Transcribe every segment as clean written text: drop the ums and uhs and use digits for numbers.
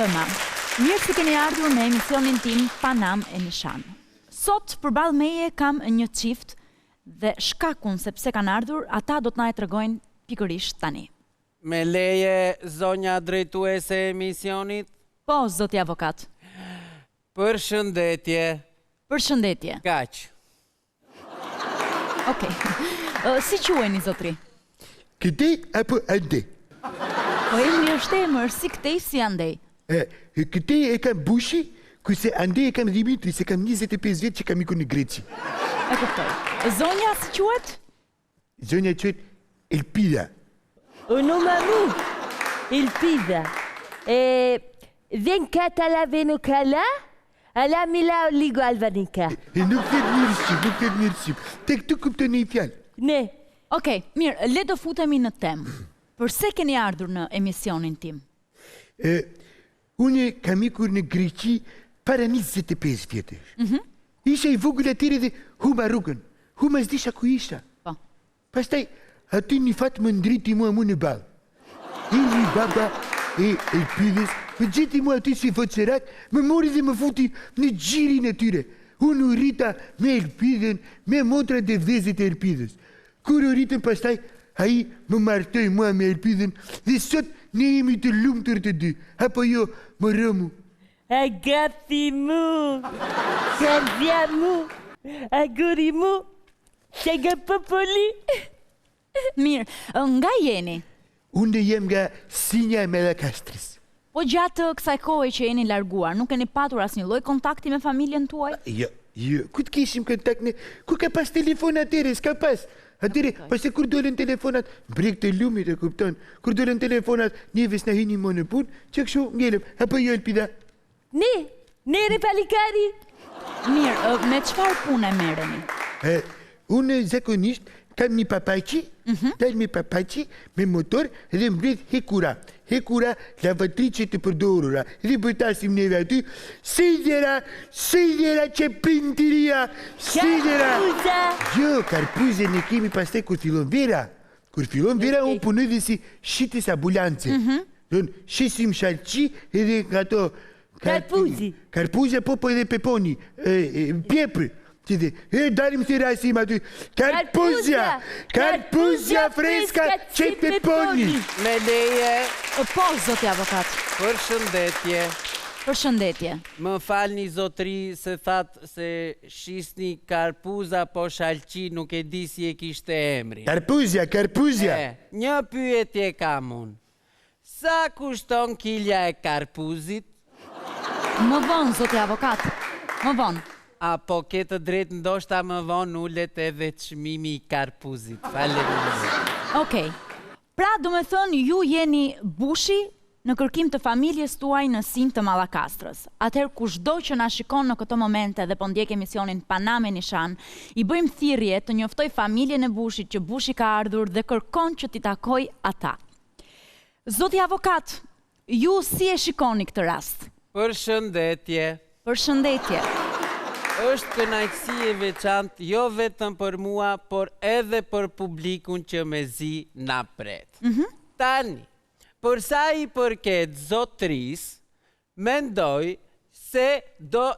mbrëma. Mirë se keni ardhur në emisionin tim Panam e Nishan. Sot përballë meje kam një çift dhe shkakun se pse kanë ardhur, ata do të na e tregojnë pikërisht tani. Me leje, zonja drejtuese e emisionit? Po, zoti avokat. Përshëndetje. Përshëndetje. Kaq. Okej. Si quheni zotri? Këtej apo andej? Po emri është emër, si këtej si andej. Këtej e kam Bushi, kurse andej e kam Dimitri, se kam 25 vjet që kam ikur në Greqi. E kuptoj. Zonja si quhet? Zonja quhet Elpida. Unë mamu, Elpida. Vjen kata la venukala, ala mila ligo albanika. Nuk flet mirë shqip. Tek tu kupton një fjalë. Ne. Okej, mirë, le të futemi në temë. Përse keni ardhur në emisionin tim? Unë kam ikur në Greqi para 25 vjetësh. Isha i vogël atyre dhe huma rrugën. Huma s'disha ku isha. Po. Pastaj aty një fat më ndriti mua në ballë. Indi baba e Elpidës, më gjeti mua aty si vocerak, më mori dhe më futi në gjirin e tyre. Unë u rrita me Elpidën, me motrat dhe vëzët e Elpidës. Kur u rritën pastaj, ai më martoi mua me Elpidën dhe sot ne jemi të lumtur të dy. Apo jo, më rëmu. Agapi mu, salvia mu, aguri mu, shega popoli. Mirë, nga jeni? Unë jem nga Sinja e Melakastris. Po gjatë kësaj kohe që jeni larguar, nuk keni patur asnjë lloj kontakti me familjen tuaj? Jo, ku të kishim kontakt ne? Ku ka pas telefon atyre, s'ka pas. Atyre, pasi kur dolën telefonat, brek të lumit e kupton. Kur dolën telefonat, njëves na hini më në punë, që kështu ngelëm. Apo jo, Elpida? Ne repalikari. Mirë, me çfarë pune merreni? Unë zakonisht kam një papaqi, dal me papaqi, me motor dhe mbledh hekura. Hekura, lavatrice të përdorura. Dhe bëtasim neve aty, sidera që pintiria, sidera. Karpuza. Jo, karpuze ne kemi pastaj kur fillon vera. Kur fillon vera, unë punoj dhe si shitës ambulance. Shisim shalqi edhe ato... Karpuzi. Karpuze, po edhe peponi, pjepër. Dalim të rasim aty. Karpuzja freska që peponi. Me leje. Po, zoti avokat. Përshëndetje. Përshëndetje. Më falni zotri se thatë se shisni karpuza po shalqi nuk e di si e kishte emrin. Karpuzja. Një pyetje kam unë. Sa kushton kilja e karpuzit? Më vonë, zoti avokat. Më vonë. Apo ke të drejtë ndoshta më vonë ullet edhe çmimi i karpuzit. Faleminderit. Okej. Pra, do me thënë, ju jeni Bushi në kërkim të familjes tuaj në Sin të Mallakastrës. Atëherë kushdo që na shikon në këto momente dhe po ndjek emisionin Panam e Nishan, i bëjmë thirrje të njoftoj familjen e Bushit që Bushi ka ardhur dhe kërkon që t'i takoj ata. Zoti avokat, ju si e shikoni këtë rast? Përshëndetje. Përshëndetje. Është kënaqësi e veçantë jo vetëm për mua, por edhe për publikun që me zi na pret. Tani, për sa i përket zotris, mendoj se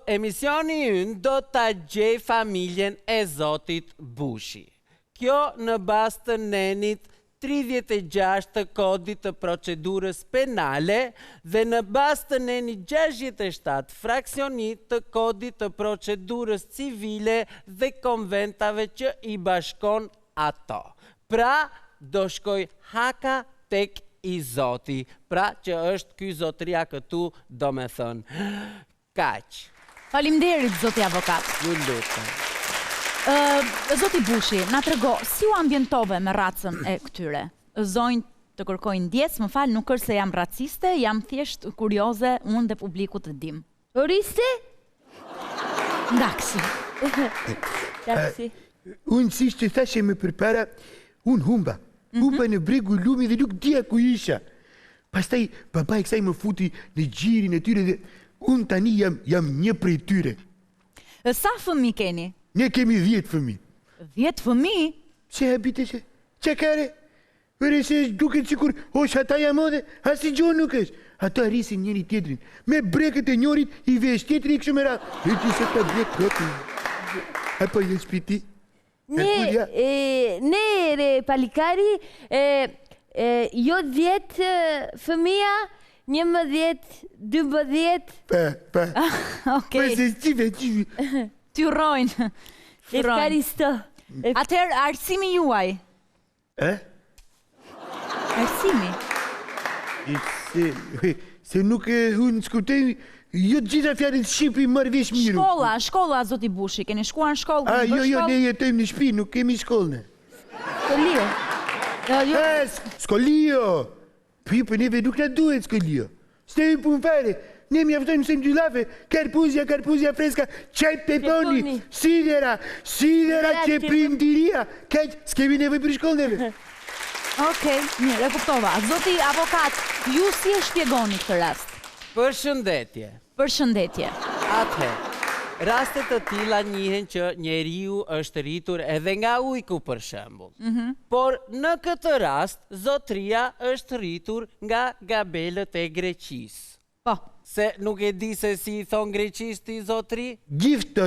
emisioni ynë do ta gjej familjen e zotit Bushi. Kjo në bazë të nenit 36 të kodit të procedurës penale dhe në bazë të neni 67 fraksionit të kodit të procedurës civile dhe konventave që i bashkon ato. Pra, do shkoj haka tek i zoti, pra që është ky zotria këtu, do me thënë. Kaq. Faleminderit, zoti avokat. Ju lutem. Zoti Bushi, na trego, si u ambientove me racën e këtyre? Zonjë të kërkojnë ndjes, më falë, nuk është se jam raciste, jam thjesht kurioze, unë dhe publiku të dim. Oriste? Ndaksi. Unë si që thashe më përpara, unë humba. Humba në bregu lumi dhe nuk dia ku isha. Pastaj, baba e kësaj më futi në gjirin e tyre dhe unë tani jam një prej tyre. Sa fëmi keni? Ne kemi 10 fëmi. 10 fëmi? Se habite që? Që kare? Vëre se duket sikur, o shataja modhe, asi gjo nuk është. Ata rrisin njëri tjetrin. Me breket e njërit i vesh tjetri kështu me radhë. E ti se ta brek propri. Apo je spiti? Ne re palikari, jo 10 fëmija, 11, 12. Pa. Okej. Pa se qive. Ty urrojnë. Efkaristo. Atëherë, arsimi juaj. Arsimi. Se nuk unë skutej, jo të gjitha fjalët shqipi marrë vesh miru. Shkolla, zoti Bushi, keni shkuar në shkollë? Jo, ne jetojmë në shtëpi, nuk kemi shkollë. Skolio. Skolio! Për neve nuk na duhet skolio. S'te punë fare. Ne mjaftojmë se mgjyllafe, karpuzja freska, qaj peponi, sidera që prindiria. Kaj, s'kemi nevoj për shkollë neve. Okej, mirë, e kuptova. Zoti avokat, ju si e shpjegoni këtë rast? Përshëndetje. Përshëndetje. Atëherë, rastet të tilla njihen që njeriu është rritur edhe nga ujku për shembull. Por në këtë rast, zotria është rritur nga gabelët e Greqisë. Po. Se nuk e di se si i thon greqisti zotri? Gjifto.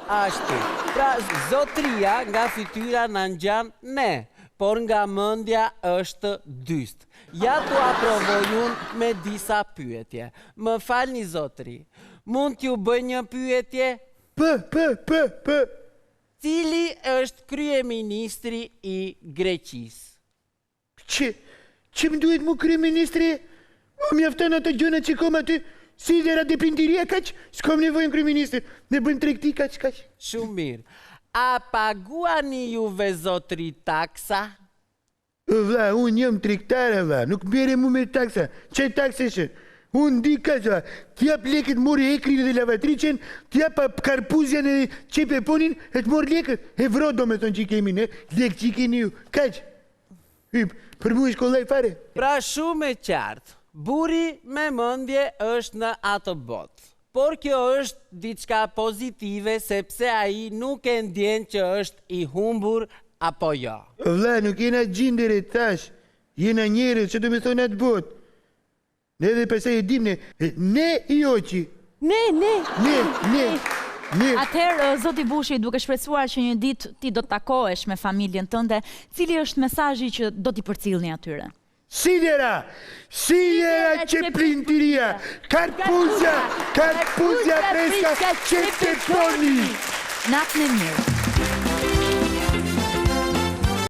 Ashtu. Pra, zotria nga fytyra na ngjan ne, por nga mendja është dyst. Ja tu aprovoj unë me disa pyetje. Më falni zotri, mund t'ju bëj një pyetje? P. Cili është kryeministri i Greqisë? Që më duhet mu kryeministri? Më mjafton ato gjëna që kom aty, sidera dhe prindiria, kaq, s'kom nevojnë kryeministri, ne bëjmë tregti, kaq. Shumë mirë. A paguani juve zotri taksa? Vla, unë jam tregtare, vla, nuk mbere mu me taksa. Qaj taksa shë? Unë di kaq, vla, t'jap leket mori ekrin dhe lavatricen, t'jap karpuzjan e qepeponin, e t'mor leket. Evro do me thonë që kemi, ne, lek që keni ju, kaq. Për mu i shkollaj fare. Pra shumë e qartë. Buri me mendje është në atë botë. Por kjo është diçka pozitive sepse ai nuk e ndjen që është i humbur apo jo. Vla, nuk jena gjindere tash. Jena njerëz që do me thonë atë botë. Ne dhe pasaj e dim ne i oqi. Ne. Atëherë, zoti Bushi, duke shpresuar që një ditë ti do të takohesh me familjen tënde, cili është mesazhi që do t'i përcillni atyre? Sidera që prindiria, karpuzja freska që peponi. Natën e mirë.